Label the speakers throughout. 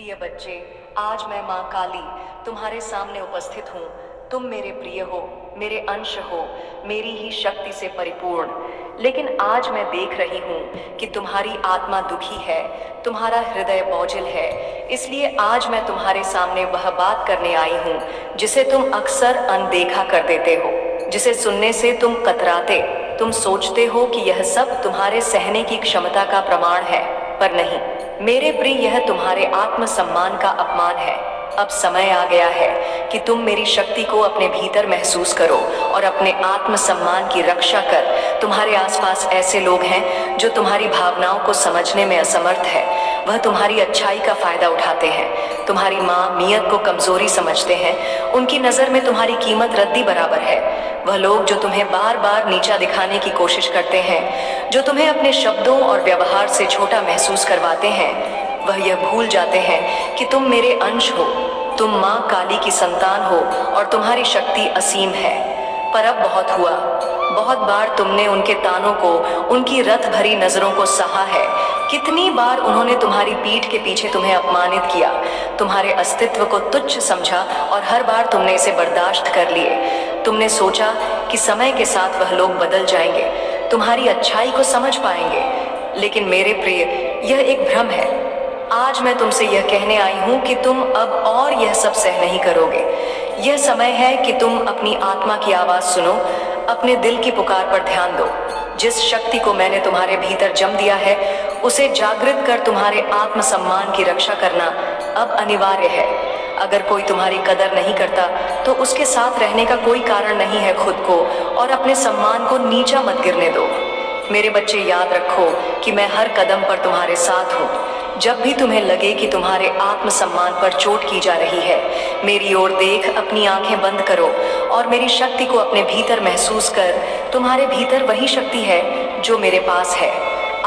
Speaker 1: प्रिय बच्चे, आज मैं माँ काली तुम्हारे सामने उपस्थित हूँ। तुम मेरे प्रिय हो, मेरे अंश हो, मेरी ही शक्ति से परिपूर्ण। लेकिन आज मैं देख रही हूँ कि तुम्हारी आत्मा दुखी है, तुम्हारा हृदय बोझिल है। इसलिए आज मैं तुम्हारे सामने वह बात करने आई हूँ जिसे तुम अक्सर अनदेखा कर देते हो, जिसे सुनने से तुम कतराते। तुम सोचते हो कि यह सब तुम्हारे सहने की क्षमता का प्रमाण है, पर नहीं मेरे प्रिय, यह तुम्हारे आत्मसम्मान का अपमान है। अब समय आ गया है कि तुम मेरी शक्ति को अपने भीतर महसूस करो और अपने आत्मसम्मान की रक्षा कर। तुम्हारे आसपास ऐसे लोग हैं जो तुम्हारी भावनाओं को समझने में असमर्थ है। वह तुम्हारी अच्छाई का फायदा उठाते हैं, तुम्हारी मामियत को कमजोरी समझते हैं। उनकी नजर में तुम्हारी कीमत रद्दी बराबर है। वह लोग जो तुम्हें बार बार नीचा दिखाने की कोशिश करते हैं, जो तुम्हें अपने शब्दों और व्यवहार से छोटा महसूस करवाते हैं, वह यह भूल जाते हैं कि तुम मेरे अंश हो, तुम माँ काली की संतान हो और तुम्हारी शक्ति असीम है। पर अब बहुत हुआ। बहुत बार तुमने उनके तानों को, उनकी रथ भरी नजरों को सहा है। कितनी बार उन्होंने तुम्हारी पीठ के पीछे तुम्हें अपमानित किया, तुम्हारे अस्तित्व को तुच्छ समझा और हर बार तुमने इसे बर्दाश्त कर लिए। तुमने सोचा कि समय के साथ वह लोग बदल जाएंगे, तुम्हारी अच्छाई को समझ पाएंगे। लेकिन मेरे प्रिय, यह एक भ्रम है। आज मैं तुमसे यह कहने आई हूँ कि तुम अब और यह सब सह नहीं करोगे। यह समय है कि तुम अपनी आत्मा की आवाज सुनो, अपने दिल की पुकार पर ध्यान दो। जिस शक्ति को मैंने तुम्हारे भीतर जम दिया है, उसे जागृत कर तुम्हारे आत्मसम्मान की रक्षा करना अब अनिवार्य है। अगर कोई तुम्हारी कदर नहीं करता तो उसके साथ रहने का कोई कारण नहीं है। खुद को और अपने सम्मान को नीचा मत गिरने दो। मेरे बच्चे, याद रखो कि मैं हर कदम पर तुम्हारे साथ हूँ। जब भी तुम्हें लगे कि तुम्हारे आत्मसम्मान पर चोट की जा रही है, मेरी ओर देख, अपनी आंखें बंद करो और मेरी शक्ति को अपने भीतर महसूस कर। तुम्हारे भीतर वही शक्ति है जो मेरे पास है।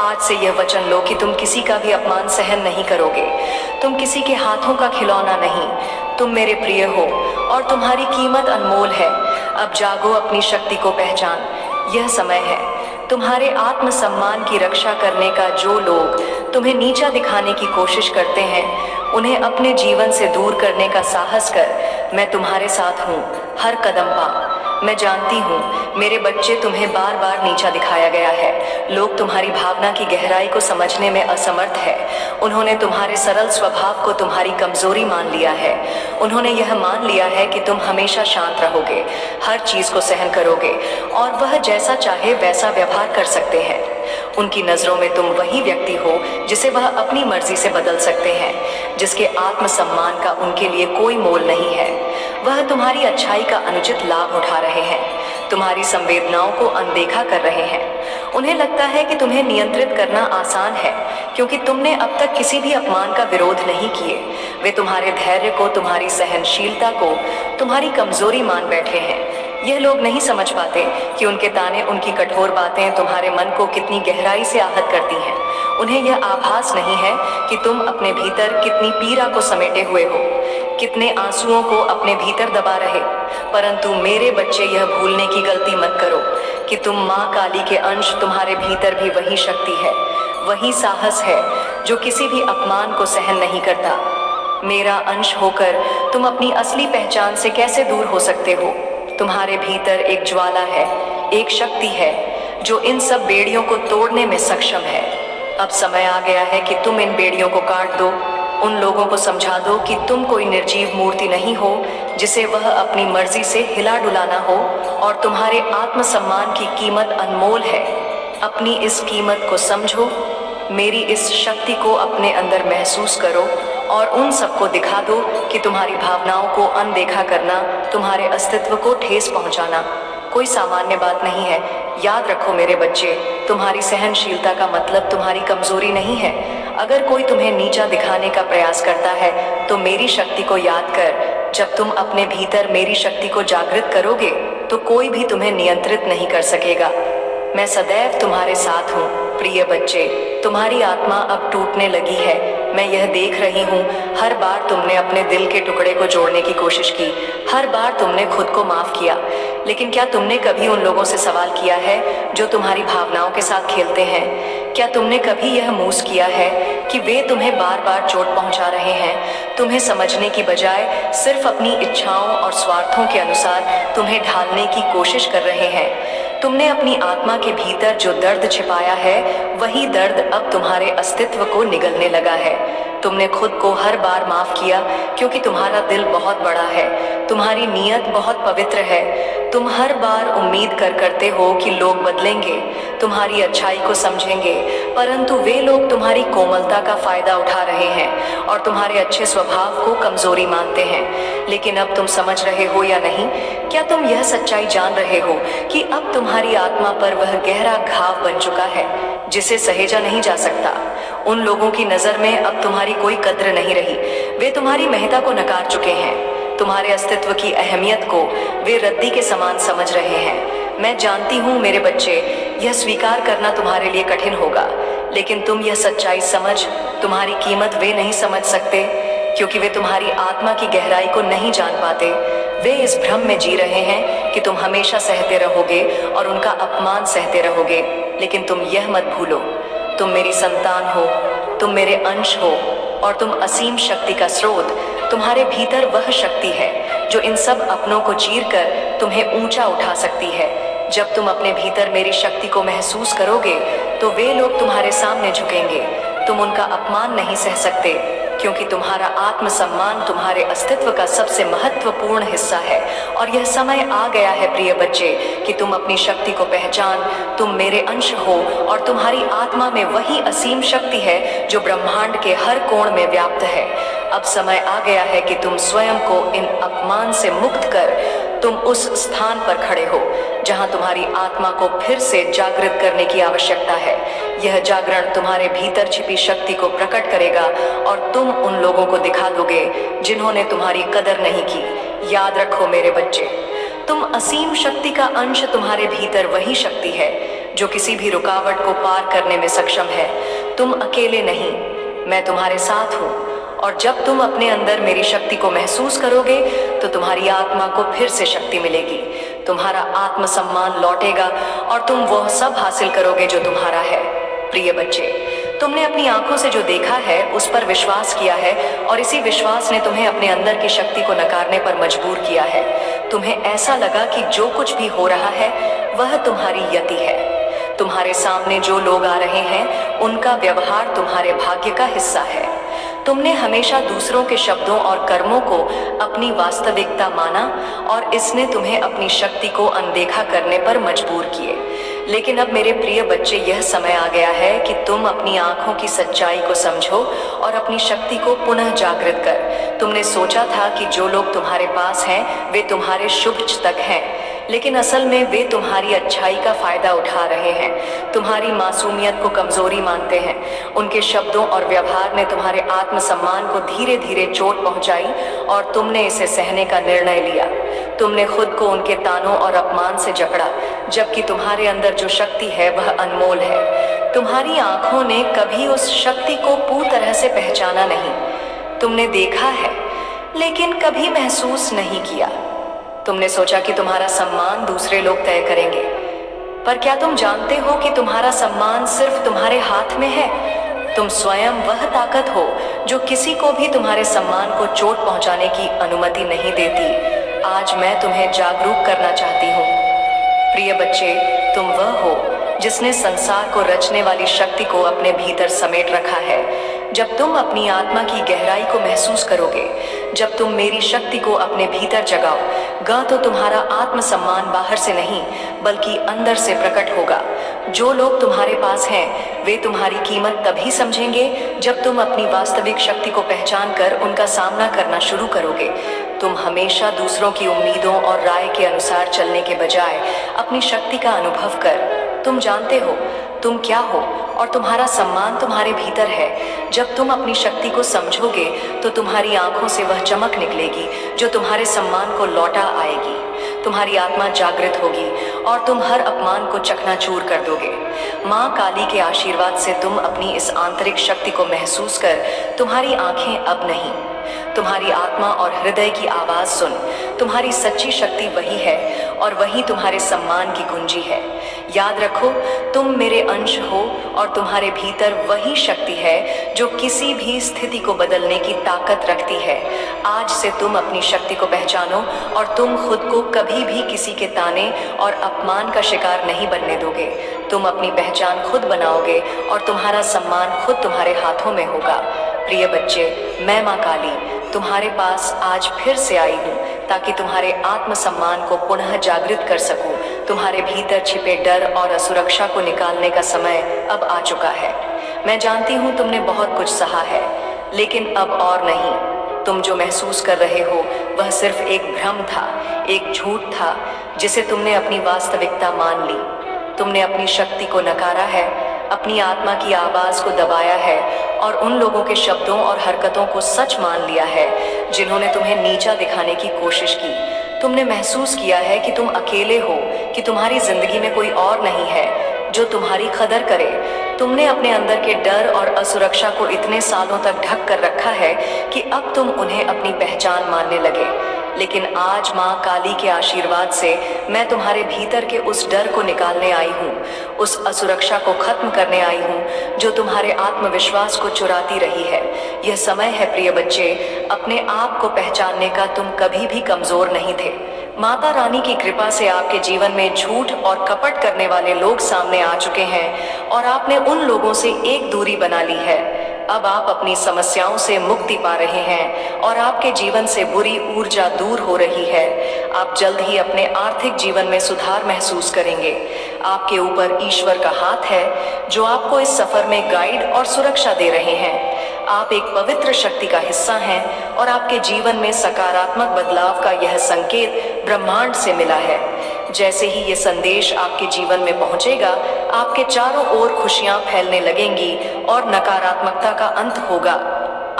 Speaker 1: आज से यह वचन लो कि तुम किसी का भी अपमान सहन नहीं करोगे। तुम किसी के हाथों का खिलौना नहीं, तुम मेरे प्रिय हो और तुम्हारी कीमत अनमोल है। अब जागो, अपनी शक्ति को पहचान। यह समय है तुम्हारे आत्मसम्मान की रक्षा करने का। जो लोग तुम्हें नीचा दिखाने की कोशिश करते हैं, उन्हें अपने जीवन से दूर करने का साहस कर। मैं तुम्हारे साथ हूँ हर कदम पर। मैं जानती हूँ मेरे बच्चे, तुम्हें बार बार नीचा दिखाया गया है। लोग तुम्हारी भावना की गहराई को समझने में असमर्थ है। उन्होंने तुम्हारे सरल स्वभाव को तुम्हारी कमजोरी मान लिया है। उन्होंने यह मान लिया है कि तुम हमेशा शांत रहोगे, हर चीज को सहन करोगे और वह जैसा चाहे वैसा व्यवहार कर सकते हैं। उनकी नजरों में तुम वही व्यक्ति हो जिसे वह अपनी मर्जी से बदल सकते हैं, जिसके आत्मसम्मान का उनके लिए कोई मोल नहीं है। वह तुम्हारी अच्छाई का अनुचित लाभ उठा रहे हैं, तुम्हारी संवेदनाओं को अनदेखा कर रहे हैं। उन्हें लगता है कि तुम्हें नियंत्रित करना आसान है क्योंकि तुमने अब तक किसी भी अपमान का विरोध नहीं किए। वे तुम्हारे धैर्य को, तुम्हारी सहनशीलता को तुम्हारी कमजोरी मान बैठे हैं। यह लोग नहीं समझ पाते कि उनके ताने, उनकी कठोर बातें तुम्हारे मन को कितनी गहराई से आहत करती हैं। उन्हें यह आभास नहीं है कि तुम अपने भीतर कितनी पीड़ा को समेटे हुए हो, कितने आंसुओं को अपने भीतर दबा रहे। परंतु मेरे बच्चे, यह भूलने की गलती मत करो कि तुम माँ काली के अंश। तुम्हारे भीतर भी वही शक्ति है, वही साहस है जो किसी भी अपमान को सहन नहीं करता। मेरा अंश होकर तुम अपनी असली पहचान से कैसे दूर हो सकते हो? तुम्हारे भीतर एक ज्वाला है, एक शक्ति है जो इन सब बेड़ियों को तोड़ने में सक्षम है। अब समय आ गया है कि तुम इन बेड़ियों को काट दो। उन लोगों को समझा दो कि तुम कोई निर्जीव मूर्ति नहीं हो जिसे वह अपनी मर्जी से हिला डुलाना हो, और तुम्हारे आत्मसम्मान की कीमत अनमोल है। अपनी इस कीमत को समझो, मेरी इस शक्ति को अपने अंदर महसूस करो और उन सबको दिखा दो कि तुम्हारी भावनाओं को अनदेखा करना, तुम्हारे अस्तित्व को ठेस पहुंचाना कोई सामान्य बात नहीं है। याद रखो मेरे बच्चे, तुम्हारी सहनशीलता का मतलब तुम्हारी कमजोरी नहीं है। अगर कोई तुम्हें नीचा दिखाने का प्रयास करता है तो मेरी शक्ति को याद कर। जब तुम अपने भीतर मेरी शक्ति को जागृत करोगे तो कोई भी तुम्हें नियंत्रित नहीं कर सकेगा। मैं सदैव तुम्हारे साथ हूँ। प्रिय बच्चे, तुम्हारी आत्मा अब टूटने लगी है। मैं यह देख रही हूँ। हर बार तुमने अपने दिल के टुकड़े को जोड़ने की कोशिश की, हर बार तुमने खुद को माफ किया। लेकिन क्या तुमने कभी उन लोगों से सवाल किया है जो तुम्हारी भावनाओं के साथ खेलते हैं? क्या तुमने कभी यह महसूस किया है कि वे तुम्हें बार बार चोट पहुंचा रहे हैं तुम्हें समझने की बजाय सिर्फ अपनी इच्छाओं और स्वार्थों के अनुसार तुम्हें ढालने की कोशिश कर रहे हैं। तुमने अपनी आत्मा के भीतर जो दर्द छिपाया है, वही दर्द अब तुम्हारे अस्तित्व को निगलने लगा है। तुमने खुद को हर बार माफ किया क्योंकि तुम्हारा दिल बहुत बड़ा है, तुम्हारी नीयत बहुत पवित्र है। तुम हर बार उम्मीद करते हो कि लोग बदलेंगे, तुम्हारी अच्छाई को समझेंगे, परंतु वे लोग तुम्हारी कोमलता का फायदा उठा रहे हैं और तुम्हारे अच्छे स्वभाव को कमजोरी मानते हैं। लेकिन अब तुम समझ रहे हो या नहीं? क्या तुम यह सच्चाई जान रहे हो कि अब तुम्हारी आत्मा पर वह गहरा घाव बन चुका है जिसे सहेजा नहीं जा सकता? उन लोगों की नजर में अब तुम्हारी कोई कद्र नहीं रही। वे तुम्हारी महत्ता को नकार चुके हैं, तुम्हारे अस्तित्व की अहमियत को वे रद्दी के समान समझ रहे हैं। मैं जानती हूँ मेरे बच्चे, यह स्वीकार करना तुम्हारे लिए कठिन होगा, लेकिन तुम यह सच्चाई समझ, तुम्हारी कीमत वे नहीं समझ सकते क्योंकि वे तुम्हारी आत्मा की गहराई को नहीं जान पाते। वे इस भ्रम में जी रहे हैं कि तुम हमेशा सहते रहोगे और उनका अपमान सहते रहोगे, लेकिन तुम यह मत भूलो, तुम मेरी संतान हो, तुम मेरे अंश हो और तुम असीम शक्ति का स्रोत। तुम्हारे भीतर वह शक्ति है जो इन सब अपनों को चीरकर तुम्हें ऊंचा उठा सकती है। जब तुम अपने भीतर मेरी शक्ति को महसूस करोगे तो वे लोग तुम्हारे सामने झुकेंगे। तुम उनका अपमान नहीं सह सकते क्योंकि तुम्हारा आत्मसम्मान तुम्हारे अस्तित्व का सबसे महत्वपूर्ण हिस्सा है। और यह समय आ गया है प्रिय बच्चे कि तुम अपनी शक्ति को पहचान। तुम मेरे अंश हो और तुम्हारी आत्मा में वही असीम शक्ति है जो ब्रह्मांड के हर कोण में व्याप्त है। अब समय आ गया है कि तुम स्वयं को इन अपमान से मुक्त कर तुम उस स्थान पर खड़े हो जहां तुम्हारी आत्मा को फिर से जागृत करने की आवश्यकता है। यह जागरण तुम्हारे भीतर छिपी शक्ति को प्रकट करेगा और तुम उन लोगों को दिखा दोगे जिन्होंने तुम्हारी कदर नहीं की। याद रखो मेरे बच्चे, तुम असीम शक्ति का अंश, तुम्हारे भीतर वही शक्ति है जो किसी भी रुकावट को पार करने में सक्षम है। तुम अकेले नहीं, मैं तुम्हारे साथ हूँ। और जब तुम अपने अंदर मेरी शक्ति को महसूस करोगे तो तुम्हारी आत्मा को फिर से शक्ति मिलेगी, तुम्हारा आत्मसम्मान लौटेगा और तुम वह सब हासिल करोगे जो तुम्हारा है। प्रिय बच्चे, तुमने अपनी आंखों से जो देखा है उस पर विश्वास किया है और इसी विश्वास ने तुम्हें अपने अंदर की शक्ति को नकारने पर मजबूर किया है। तुम्हें ऐसा लगा कि जो कुछ भी हो रहा है वह तुम्हारी यति है। तुम्हारे सामने जो लोग आ रहे हैं उनका व्यवहार तुम्हारे भाग्य का हिस्सा है। तुमने हमेशा दूसरों के शब्दों और कर्मों को अपनी वास्तविकता माना और इसने तुम्हें अपनी शक्ति को अनदेखा करने पर मजबूर किए। लेकिन अब मेरे प्रिय बच्चे, यह समय आ गया है कि तुम अपनी आंखों की सच्चाई को समझो और अपनी शक्ति को पुनः जागृत कर। तुमने सोचा था कि जो लोग तुम्हारे पास हैं वे तुम्हारे शुभ चिंतक हैं, लेकिन असल में वे तुम्हारी अच्छाई का फायदा उठा रहे हैं, तुम्हारी मासूमियत को कमजोरी मानते हैं। उनके शब्दों और व्यवहार ने तुम्हारे आत्मसम्मान को धीरे धीरे चोट पहुंचाई और तुमने इसे सहने का निर्णय लिया। तुमने खुद को उनके तानों और अपमान से जकड़ा, जबकि तुम्हारे अंदर जो शक्ति है वह अनमोल है। तुम्हारी आंखों ने कभी उस शक्ति को पूरी तरह से पहचाना नहीं। तुमने देखा है लेकिन कभी महसूस नहीं किया। तुमने सोचा कि तुम्हारा सम्मान दूसरे लोग तय करेंगे, पर क्या तुम जानते हो कि तुम्हारा सम्मान सिर्फ तुम्हारे हाथ में है? तुम स्वयं वह ताकत हो जो किसी को भी तुम्हारे सम्मान को चोट पहुंचाने की अनुमति नहीं देती। आज मैं तुम्हें जागरूक करना चाहती हूँ। प्रिय बच्चे, तुम वह हो जिसने संसार को रचने वाली शक्ति को अपने भीतर समेट रखा है। जब तुम अपनी आत्मा की गहराई को महसूस करोगे, जब तुम मेरी शक्ति को अपने भीतर जगाओगे तो तुम्हारा आत्मसम्मान बाहर से नहीं बल्कि अंदर से प्रकट होगा। जो लोग तुम्हारे पास हैं वे तुम्हारी कीमत तभी समझेंगे जब तुम अपनी वास्तविक शक्ति को पहचान कर उनका सामना करना शुरू करोगे। तुम हमेशा दूसरों की उम्मीदों और राय के अनुसार चलने के बजाय अपनी शक्ति का अनुभव कर। तुम जानते हो तुम क्या हो और तुम्हारा सम्मान तुम्हारे भीतर है। जब तुम अपनी शक्ति को समझोगे तो तुम्हारी आंखों से वह चमक निकलेगी जो तुम्हारे सम्मान को लौटा आएगी। तुम्हारी आत्मा जागृत होगी और तुम हर अपमान को चकनाचूर कर दोगे। माँ काली के आशीर्वाद से तुम अपनी इस आंतरिक शक्ति को महसूस कर तुम्हारी आंखें अब नहीं, तुम्हारी आत्मा और हृदय की आवाज सुन। तुम्हारी सच्ची शक्ति वही है और वही तुम्हारे सम्मान की कुंजी है। याद रखो, तुम मेरे अंश हो और तुम्हारे भीतर वही शक्ति है जो किसी भी स्थिति को बदलने की ताकत रखती है। आज से तुम अपनी शक्ति को पहचानो और तुम खुद को कभी भी किसी के ताने और अपमान का शिकार नहीं बनने दोगे। तुम अपनी पहचान खुद बनाओगे और तुम्हारा सम्मान खुद तुम्हारे हाथों में होगा। प्रिय बच्चे, मैं माँ काली तुम्हारे पास आज फिर से आई हूँ ताकि तुम्हारे आत्मसम्मान को पुनः जागृत कर सकूं। तुम्हारे भीतर छिपे डर और असुरक्षा को निकालने का समय अब आ चुका है। मैं जानती हूँ तुमने बहुत कुछ सहा है, लेकिन अब और नहीं। तुम जो महसूस कर रहे हो वह सिर्फ एक भ्रम था, एक झूठ था जिसे तुमने अपनी वास्तविकता मान ली। तुमने अपनी शक्ति को नकारा है, अपनी आत्मा की आवाज को दबाया है और उन लोगों के शब्दों और हरकतों को सच मान लिया है जिन्होंने तुम्हें नीचा दिखाने की कोशिश की। तुमने महसूस किया है कि तुम अकेले हो, कि तुम्हारी जिंदगी में कोई और नहीं है जो तुम्हारी कदर करे। तुमने अपने अंदर के डर और असुरक्षा को इतने सालों तक ढक कर रखा है कि अब तुम उन्हें अपनी पहचान मानने लगे। लेकिन आज माँ काली के आशीर्वाद से मैं तुम्हारे भीतर के उस डर को निकालने आई हूँ, उस असुरक्षा को खत्म करने आई हूँ जो तुम्हारे आत्मविश्वास को चुराती रही है। यह समय है प्रिय बच्चे, अपने आप को पहचानने का। तुम कभी भी कमजोर नहीं थे। माता रानी की कृपा से आपके जीवन में झूठ और कपट करने वाले लोग सामने आ चुके हैं और आपने उन लोगों से एक दूरी बना ली है। अब आप अपनी समस्याओं से मुक्ति पा रहे हैं और आपके जीवन से बुरी ऊर्जा दूर हो रही है। आप जल्द ही अपने आर्थिक जीवन में सुधार महसूस करेंगे। आपके ऊपर ईश्वर का हाथ है जो आपको इस सफर में गाइड और सुरक्षा दे रहे हैं। आप एक पवित्र शक्ति का हिस्सा हैं और आपके जीवन में सकारात्मक बदलाव का यह संकेत ब्रह्मांड से मिला है। जैसे ही ये संदेश आपके जीवन में पहुंचेगा, आपके चारों ओर खुशियां फैलने लगेंगी और नकारात्मकता का अंत होगा।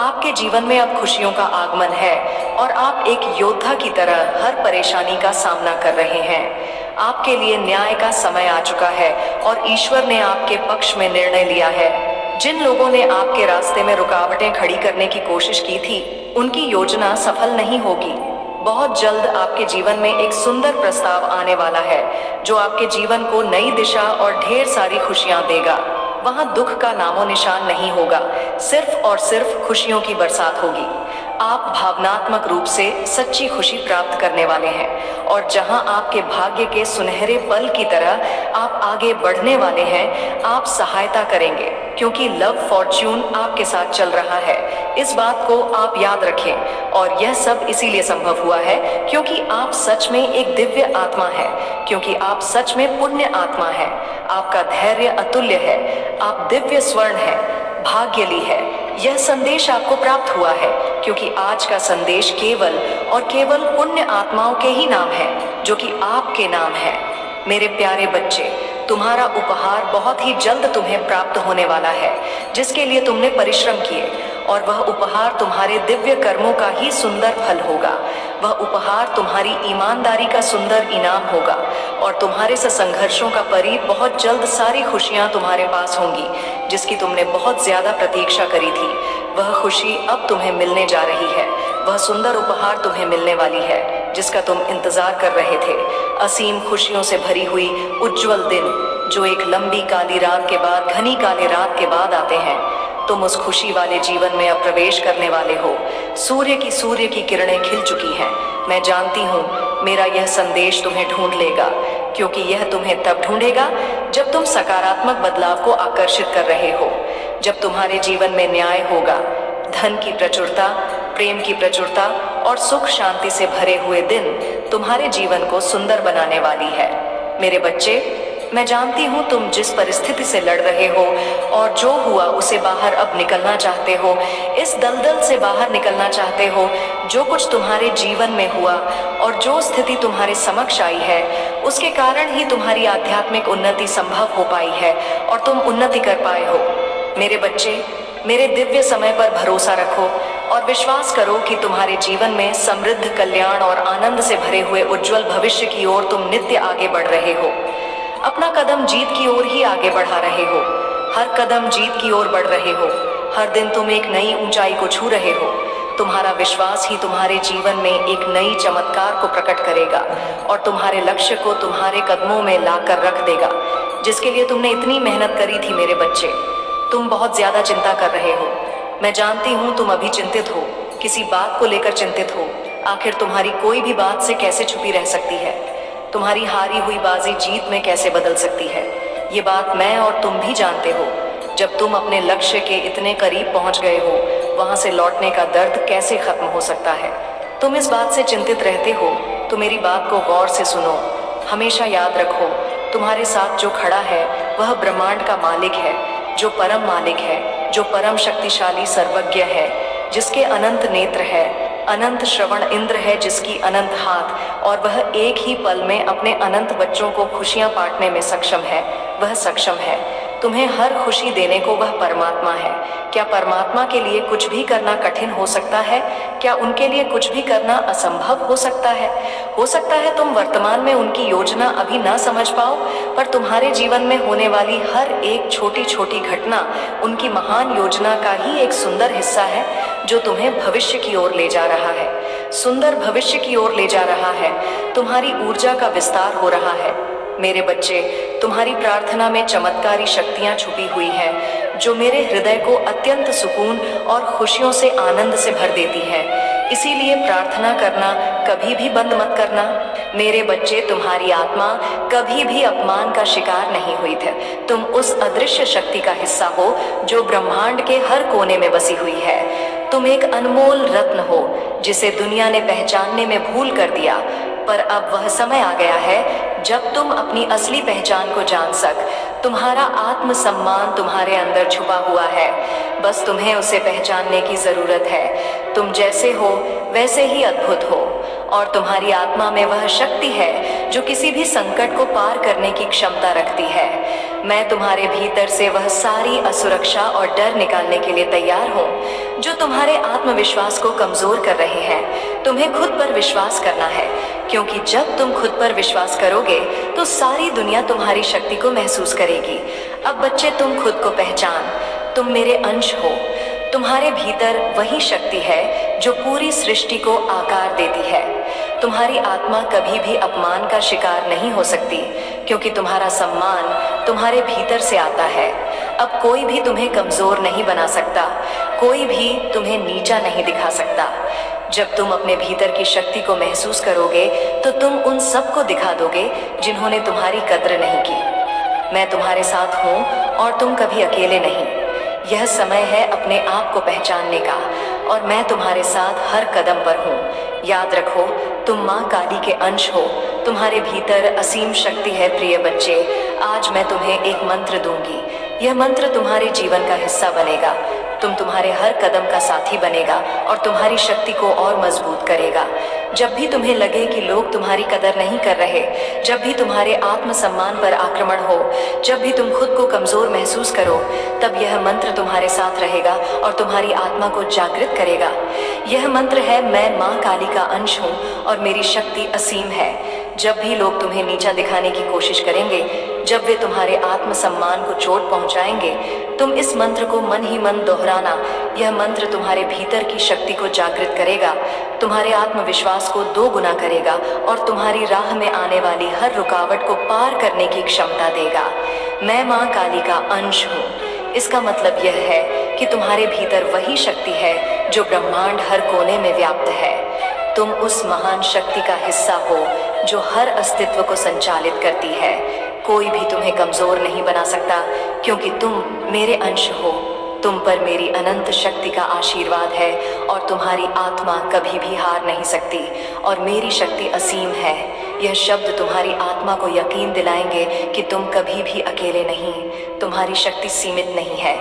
Speaker 1: आपके जीवन में अब खुशियों का आगमन है और आप एक योद्धा की तरह हर परेशानी का सामना कर रहे हैं। आपके लिए न्याय का समय आ चुका है और ईश्वर ने आपके पक्ष में निर्णय लिया है। जिन लोगों ने आपके रास्ते में रुकावटें खड़ी करने की कोशिश की थी, उनकी योजना सफल नहीं होगी। बहुत जल्द आपके जीवन में एक सुंदर प्रस्ताव आने वाला है जो आपके जीवन को नई दिशा और ढेर सारी खुशियां देगा। वहां दुख का नामो निशान नहीं होगा, सिर्फ और सिर्फ खुशियों की बरसात होगी। आप भावनात्मक रूप से सच्ची खुशी प्राप्त करने वाले हैं और जहां आपके भाग्य के सुनहरे पल की तरह आप आगे बढ़ने वाले हैं, आप सहायता करेंगे क्योंकि लव फॉर्च्यून आपके साथ चल रहा है। इस बात को आप याद रखें और यह सब इसीलिए संभव हुआ है क्योंकि आप सच में एक दिव्य आत्मा है, क्योंकि आप सच में पुण्य आत्मा है। आपका धैर्य अतुल्य है, आप दिव्य स्वर्ण है, भाग्यली है। यह संदेश आपको प्राप्त हुआ है क्योंकि आज का संदेश केवल और केवल पुण्य आत्माओं के ही नाम है जो कि आपके नाम है। मेरे प्यारे बच्चे, तुम्हारा उपहार बहुत ही जल्द तुम्हें प्राप्त होने वाला है जिसके लिए तुमने परिश्रम किए, और वह उपहार तुम्हारे दिव्य कर्मों का ही सुंदर फल होगा। वह उपहार तुम्हारी ईमानदारी का सुंदर इनाम होगा और तुम्हारे से संघर्षों का परी बहुत जल्द सारी खुशियां तुम्हारे पास होंगी जिसकी तुमने बहुत ज्यादा प्रतीक्षा करी थी। वह खुशी अब तुम्हें मिलने जा रही है। वह सुंदर उपहार तुम्हें मिलने वाली है जिसका तुम इंतजार कर रहे थे। असीम खुशियों से भरी हुई उज्जवल दिन जो एक लंबी काली रात के बाद, घनी काली रात के बाद आते हैं। तुम उस खुशी वाले जीवन में अब प्रवेश करने वाले हो। सूर्य की किरणें खिल चुकी हैं। मैं जानती हूँ मेरा यह संदेश तुम्हें ढूंढ लेगा, क्योंकि यह तुम्हें तब ढूंढेगा जब तुम सकारात्मक बदलाव को आकर्षित कर रहे हो, जब तुम्हारे जीवन में न्याय होगा, धन की प्रचुरता, प्रेम की प्रचुरता और सुख शांति से भरे हुए दिन तुम्हारे जीवन को सुंदर बनाने वाली है। मेरे बच्चे, मैं जानती हूँ तुम जिस परिस्थिति से लड़ रहे हो और जो हुआ उसे बाहर अब निकलना चाहते हो, इस दलदल से बाहर निकलना चाहते हो। जो कुछ तुम्हारे जीवन में हुआ और जो स्थिति तुम्हारे समक्ष आई है, उसके कारण ही तुम्हारी आध्यात्मिक उन्नति संभव हो पाई है और तुम उन्नति कर पाए हो। मेरे बच्चे, मेरे दिव्य समय पर भरोसा रखो और विश्वास करो कि तुम्हारे जीवन में समृद्ध, कल्याण और आनंद से भरे हुए उज्जवल भविष्य की ओर तुम नित्य आगे बढ़ रहे हो। अपना कदम जीत की ओर ही आगे बढ़ा रहे हो। हर कदम जीत की ओर बढ़ रहे हो। हर दिन तुम एक नई ऊंचाई को छू रहे हो। तुम्हारा विश्वास ही तुम्हारे जीवन में एक नई चमत्कार को प्रकट करेगा और तुम्हारे लक्ष्य को तुम्हारे कदमों में लाकर रख देगा, जिसके लिए तुमने इतनी मेहनत करी थी। मेरे बच्चे, तुम बहुत ज्यादा चिंता कर रहे हो। मैं जानती हूँ तुम अभी चिंतित हो, किसी बात को लेकर चिंतित हो। आखिर तुम्हारी कोई भी बात से कैसे छुपी रह सकती है? तुम्हारी हारी हुई बाजी जीत में कैसे बदल सकती है? ये बात मैं और तुम भी जानते हो। जब तुम अपने लक्ष्य के इतने करीब पहुंच गए हो, वहां से लौटने का दर्द कैसे खत्म हो सकता है? तुम इस बात से चिंतित रहते हो तो मेरी बात को गौर से सुनो। हमेशा याद रखो, तुम्हारे साथ जो खड़ा है वह ब्रह्मांड का मालिक है, जो परम मालिक है, जो परम शक्तिशाली सर्वज्ञ है, जिसके अनंत नेत्र है, अनंत श्रवण इंद्र है, जिसकी अनंत हाथ, और वह एक ही पल में अपने अनंत बच्चों को खुशियां बांटने में सक्षम है। वह सक्षम है तुम्हें हर खुशी देने को। वह परमात्मा है। क्या परमात्मा के लिए कुछ भी करना कठिन हो सकता है? क्या उनके लिए कुछ भी करना असंभव हो सकता है? हो सकता है तुम वर्तमान में उनकी योजना अभी ना समझ पाओ, पर तुम्हारे जीवन में होने वाली हर एक छोटी छोटी घटना उनकी महान योजना का ही एक सुंदर हिस्सा है, जो तुम्हें भविष्य की ओर ले जा रहा है। सुंदर भविष्य की ओर ले जा रहा है। तुम्हारी ऊर्जा का विस्तार हो रहा है। मेरे बच्चे, तुम्हारी प्रार्थना में चमत्कारी शक्तियां छुपी हुई है, जो मेरे हृदय को अत्यंत सुकून और खुशियों से आनंद से भर देती है। इसीलिए प्रार्थना करना कभी भी बंद मत करना। मेरे बच्चे, तुम्हारी आत्मा कभी भी अपमान का शिकार नहीं हुई थी। तुम उस अदृश्य शक्ति का हिस्सा हो जो ब्रह्मांड के हर कोने में बसी हुई है। तुम एक अनमोल रत्न हो जिसे दुनिया ने पहचानने में भूल कर दिया, पर अब वह समय आ गया है जब तुम अपनी असली पहचान को जान तुम्हारा आत्मसम्मान तुम्हारे अंदर छुपा हुआ है। बस तुम्हें उसे पहचानने की जरूरत है। तुम जैसे हो वैसे ही अद्भुत हो, और तुम्हारी आत्मा में वह शक्ति है जो किसी भी संकट को पार करने की क्षमता रखती है। मैं तुम्हारे भीतर से वह सारी असुरक्षा और डर निकालने के लिए तैयार हूँ जो तुम्हारे आत्मविश्वास को कमजोर कर रहे हैं। तुम्हें खुद पर विश्वास करना है, क्योंकि जब तुम खुद पर विश्वास करोगे तो सारी दुनिया तुम्हारी शक्ति को महसूस करेगी। अब बच्चे, तुम खुद को पहचान। तुम मेरे अंश हो। तुम्हारे भीतर वही शक्ति है जो पूरी सृष्टि को आकार देती है। तुम्हारी आत्मा कभी भी अपमान का शिकार नहीं हो सकती, क्योंकि तुम्हारा सम्मान तुम्हारे भीतर से आता है। अब कोई भी तुम्हें कमजोर नहीं बना सकता, कोई भी तुम्हें नीचा नहीं दिखा सकता। जब तुम अपने भीतर की शक्ति को महसूस करोगे तो तुम उन सबको दिखा दोगे जिन्होंने तुम्हारी कद्र नहीं की। मैं तुम्हारे साथ हूँ और तुम कभी अकेले नहीं। यह समय है अपने आप को पहचानने का, और मैं तुम्हारे साथ हर कदम पर हूँ। याद रखो, तुम माँ काली के अंश हो। तुम्हारे भीतर असीम शक्ति है। प्रिय बच्चे, आज मैं तुम्हें एक मंत्र दूंगी। यह मंत्र तुम्हारे जीवन का हिस्सा बनेगा। तुम्हारे हर कदम का साथी बनेगा और तुम्हारी शक्ति को और मजबूत करेगा। जब भी तुम्हें लगे कि लोग तुम्हारी कदर नहीं कर रहे, जब भी तुम्हारे आत्मसम्मान पर आक्रमण हो, जब भी तुम खुद को कमजोर महसूस करो, तब यह मंत्र तुम्हारे साथ रहेगा और तुम्हारी आत्मा को जागृत करेगा। यह मंत्र है, मैं माँ काली का अंश हूँ और मेरी शक्ति असीम है। जब भी लोग तुम्हें नीचा दिखाने की कोशिश करेंगे, जब वे तुम्हारे आत्मसम्मान को चोट पहुंचाएंगे, तुम इस मंत्र को मन ही मन दोहराना। यह मंत्र तुम्हारे भीतर की शक्ति को जागृत करेगा, तुम्हारे आत्मविश्वास को 2 गुना करेगा और तुम्हारी राह में आने वाली हर रुकावट को पार करने की क्षमता देगा। मैं माँ काली का अंश हूँ। इसका मतलब यह है कि तुम्हारे भीतर वही शक्ति है जो ब्रह्मांड हर कोने में व्याप्त है। तुम उस महान शक्ति का हिस्सा हो जो हर अस्तित्व को संचालित करती है। कोई भी तुम्हें कमजोर नहीं बना सकता, क्योंकि तुम मेरे अंश हो। तुम पर मेरी अनंत शक्ति का आशीर्वाद है और तुम्हारी आत्मा कभी भी हार नहीं सकती, और मेरी शक्ति असीम है। यह शब्द तुम्हारी आत्मा को यकीन दिलाएंगे कि तुम कभी भी अकेले नहीं, तुम्हारी शक्ति सीमित नहीं है।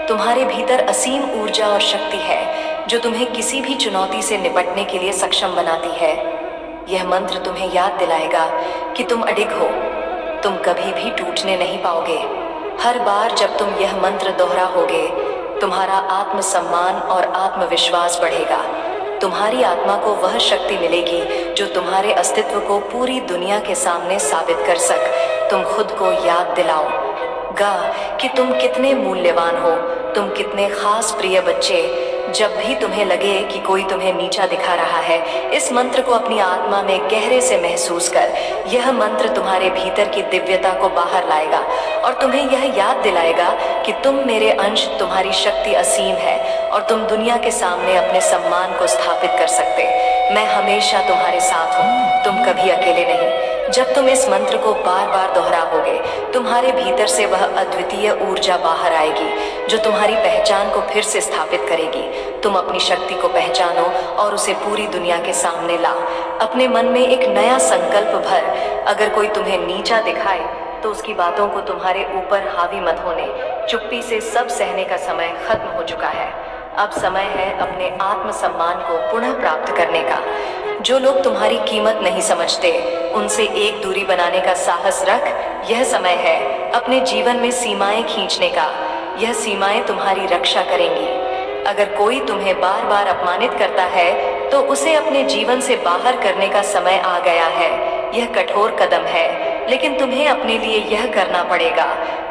Speaker 1: तुम्हारे भीतर असीम ऊर्जा और शक्ति है जो तुम्हें किसी भी चुनौती से निपटने के लिए सक्षम बनाती है। यह मंत्र तुम्हें याद दिलाएगा कि तुम अडिग हो, तुम कभी भी टूटने नहीं पाओगे। हर बार जब तुम यह मंत्र दोहराओगे, तुम्हारा आत्मसम्मान और आत्मविश्वास बढ़ेगा। तुम्हारी आत्मा को वह शक्ति मिलेगी जो तुम्हारे अस्तित्व को पूरी दुनिया के सामने साबित कर तुम खुद को याद दिलाओ कि तुम कितने मूल्यवान हो, तुम कितने खास। प्रिय बच्चे, जब भी तुम्हें लगे कि कोई तुम्हें नीचा दिखा रहा है, इस मंत्र को अपनी आत्मा में गहरे से महसूस कर। यह मंत्र तुम्हारे भीतर की दिव्यता को बाहर लाएगा और तुम्हें यह याद दिलाएगा कि तुम मेरे अंश, तुम्हारी शक्ति असीम है और तुम दुनिया के सामने अपने सम्मान को स्थापित कर सकते। मैं हमेशा तुम्हारे साथ हूँ, तुम कभी अकेले नहीं। जब तुम इस मंत्र को बार बार दोहराओगे, तुम्हारे भीतर से वह अद्वितीय ऊर्जा बाहर आएगी जो तुम्हारी पहचान को फिर से स्थापित करेगी। तुम अपनी शक्ति को पहचानो और उसे पूरी दुनिया के सामने ला। अपने मन में एक नया संकल्प भर। अगर कोई तुम्हें नीचा दिखाए तो उसकी बातों को तुम्हारे ऊपर हावी मत होने। चुप्पी से सब सहने का समय खत्म हो चुका है। अब समय है अपने आत्मसम्मान को पुनः प्राप्त करने का। जो लोग तुम्हारी कीमत नहीं समझते, उनसे एक दूरी बनाने का साहस रख। यह समय है अपने जीवन में सीमाएं खींचने का। यह सीमाएं तुम्हारी रक्षा करेंगी। अगर कोई तुम्हें बार बार अपमानित करता है तो उसे अपने जीवन से बाहर करने का समय आ गया है। यह कठोर कदम है, लेकिन तुम्हें अपने लिए यह करना पड़ेगा।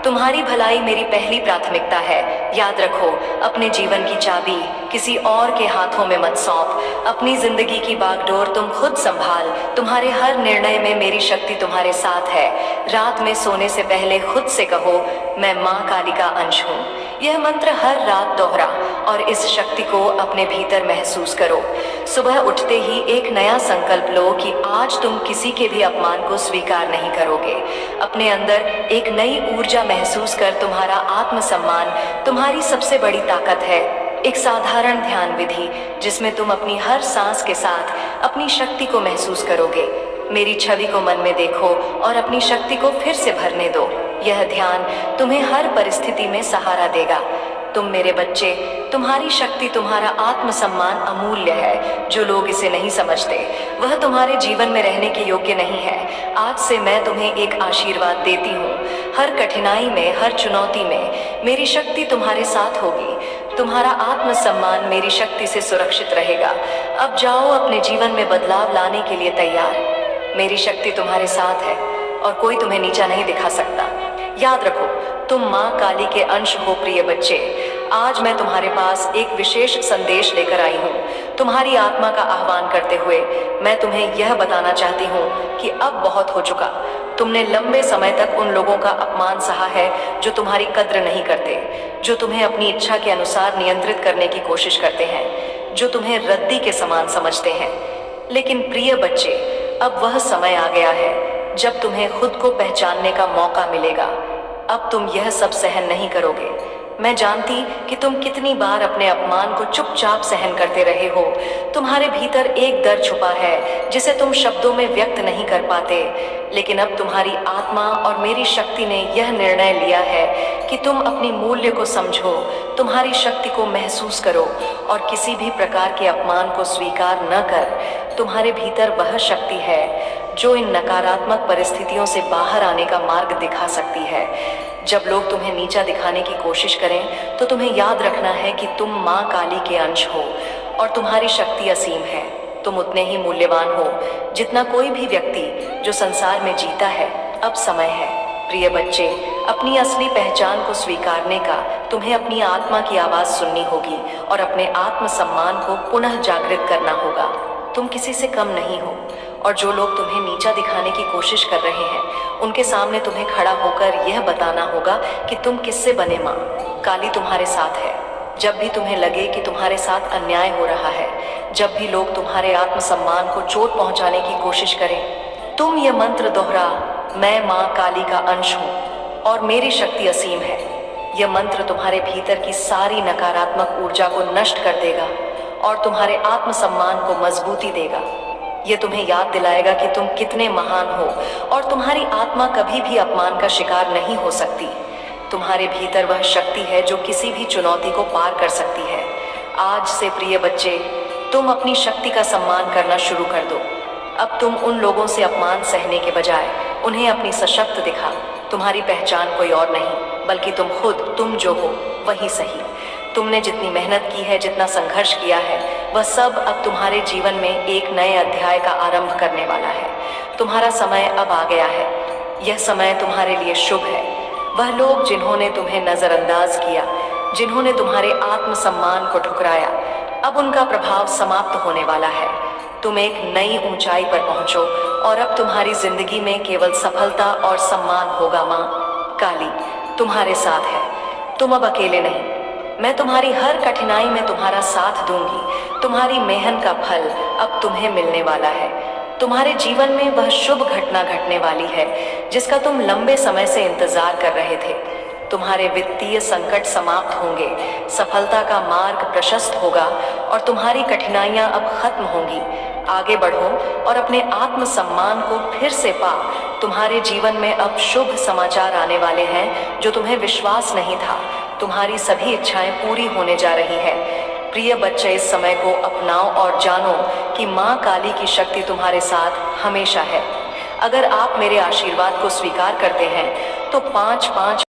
Speaker 1: तुम्हारी भलाई मेरी पहली प्राथमिकता है। याद रखो, अपने जीवन की चाबी किसी और के हाथों में मत सौंप। अपनी जिंदगी की बागडोर तुम खुद संभाल। तुम्हारे हर निर्णय में मेरी शक्ति तुम्हारे साथ है। रात में सोने से पहले खुद से कहो, मैं माँ काली का अंश हूँ। यह मंत्र हर रात दोहरा और इस शक्ति को अपने भीतर महसूस करो। सुबह उठते ही एक नया संकल्प लो कि आज तुम किसी के भी अपमान को स्वीकार नहीं करोगे। अपने अंदर एक नई ऊर्जा महसूस कर। तुम्हारा आत्मसम्मान तुम्हारी सबसे बड़ी ताकत है। एक साधारण ध्यान विधि जिसमें तुम अपनी हर सांस के साथ अपनी शक्ति को महसूस करोगे। मेरी छवि को मन में देखो और अपनी शक्ति को फिर से भरने दो। यह ध्यान तुम्हें हर परिस्थिति में सहारा देगा। तुम मेरे बच्चे, तुम्हारी शक्ति, तुम्हारा आत्मसम्मान अमूल्य है। जो लोग इसे नहीं समझते, वह तुम्हारे जीवन में रहने के योग्य नहीं है। आज से मैं तुम्हें एक आशीर्वाद देती हूँ। हर कठिनाई में, हर चुनौती में मेरी शक्ति तुम्हारे साथ होगी। तुम्हारा आत्मसम्मान मेरी शक्ति से सुरक्षित रहेगा। अब जाओ, अपने जीवन में बदलाव लाने के लिए तैयार। मेरी शक्ति तुम्हारे साथ है और कोई तुम्हें नीचा नहीं दिखा सकता। याद रखो, तुम माँ काली के अंश हो। प्रिय बच्चे, आज मैं तुम्हारे पास एक विशेष संदेश लेकर आई हूँ। तुम्हारी आत्मा का आह्वान करते हुए मैं तुम्हें यह बताना चाहती हूँ कि अब बहुत हो चुका। तुमने लंबे समय तक उन लोगों का अपमान सहा है जो तुम्हारी कद्र नहीं करते, जो तुम्हें अपनी इच्छा के अनुसार नियंत्रित करने की कोशिश करते हैं, जो तुम्हें रद्दी के समान समझते हैं। लेकिन प्रिय बच्चे, अब वह समय आ गया है जब तुम्हें खुद को पहचानने का मौका मिलेगा। अब तुम यह सब सहन नहीं करोगे। मैं जानती कि तुम कितनी बार अपने अपमान को चुपचाप सहन करते रहे हो। तुम्हारे भीतर एक दर्द छुपा है जिसे तुम शब्दों में व्यक्त नहीं कर पाते। लेकिन अब तुम्हारी आत्मा और मेरी शक्ति ने यह निर्णय लिया है कि तुम अपनी मूल्य को समझो, तुम्हारी शक्ति को महसूस करो और किसी भी प्रकार के अपमान को स्वीकार न कर। तुम्हारे भीतर वह शक्ति है जो इन नकारात्मक परिस्थितियों से बाहर आने का मार्ग दिखा सकती है। जब लोग तुम्हें नीचा दिखाने की कोशिश करें तो तुम्हें याद रखना है कि तुम माँ काली के अंश हो और तुम्हारी शक्ति असीम है। तुम उतने ही मूल्यवान हो जितना कोई भी व्यक्ति जो संसार में जीता है। अब समय है प्रिय बच्चे, अपनी असली पहचान को स्वीकारने का। तुम्हें अपनी आत्मा की आवाज़ सुननी होगी और अपने आत्मसम्मान को पुनः जागृत करना होगा। तुम किसी से कम नहीं हो और जो लोग तुम्हें नीचा दिखाने की कोशिश कर रहे हैं, उनके सामने तुम्हें खड़ा होकर यह बताना होगा कि तुम किससे बने। माँ काली तुम्हारे साथ है। जब भी तुम्हें लगे कि तुम्हारे साथ अन्याय हो रहा है, जब भी लोग तुम्हारे आत्मसम्मान को चोट पहुंचाने की कोशिश करें, तुम ये मंत्र दोहरा, मैं माँ काली का अंश हूँ और मेरी शक्ति असीम है। यह मंत्र तुम्हारे भीतर की सारी नकारात्मक ऊर्जा को नष्ट कर देगा और तुम्हारे आत्मसम्मान को मजबूती देगा। ये तुम्हें याद दिलाएगा कि तुम कितने महान हो और तुम्हारी आत्मा कभी भी अपमान का शिकार नहीं हो सकती। तुम्हारे भीतर वह शक्ति है जो किसी भी चुनौती को पार कर सकती है। आज से प्रिय बच्चे, तुम अपनी शक्ति का सम्मान करना शुरू कर दो। अब तुम उन लोगों से अपमान सहने के बजाय उन्हें अपनी सशक्त दिखा। तुम्हारी पहचान कोई और नहीं बल्कि तुम खुद, तुम जो हो वही सही। तुमने जितनी मेहनत की है, जितना संघर्ष किया है, वह सब अब तुम्हारे जीवन में एक नए अध्याय का आरंभ करने वाला है। तुम्हारा समय अब आ गया है। यह समय तुम्हारे लिए शुभ है। वह लोग जिन्होंने तुम्हें नजरअंदाज किया, जिन्होंने तुम्हारे आत्मसम्मान को ठुकराया, अब उनका प्रभाव समाप्त होने वाला है। तुम एक नई ऊंचाई पर पहुंचो और अब तुम्हारी जिंदगी में केवल सफलता और सम्मान होगा। माँ काली तुम्हारे साथ है, तुम अब अकेले नहीं। मैं तुम्हारी हर कठिनाई में तुम्हारा साथ दूंगी। तुम्हारी मेहनत का फल अब तुम्हें मिलने वाला है। तुम्हारे जीवन में वह शुभ घटना घटने वाली है जिसका तुम लंबे समय से इंतजार कर रहे थे। तुम्हारे वित्तीय संकट समाप्त होंगे, सफलता का मार्ग प्रशस्त होगा और तुम्हारी कठिनाइयां अब खत्म होंगी। आगे बढ़ो और अपने आत्मसम्मान को फिर से पा। तुम्हारे जीवन में अब शुभ समाचार आने वाले हैं जो तुम्हें विश्वास नहीं था। तुम्हारी सभी इच्छाएं पूरी होने जा रही है। प्रिय बच्चे, इस समय को अपनाओ और जानो कि माँ काली की शक्ति तुम्हारे साथ हमेशा है। अगर आप मेरे आशीर्वाद को स्वीकार करते हैं तो 5-5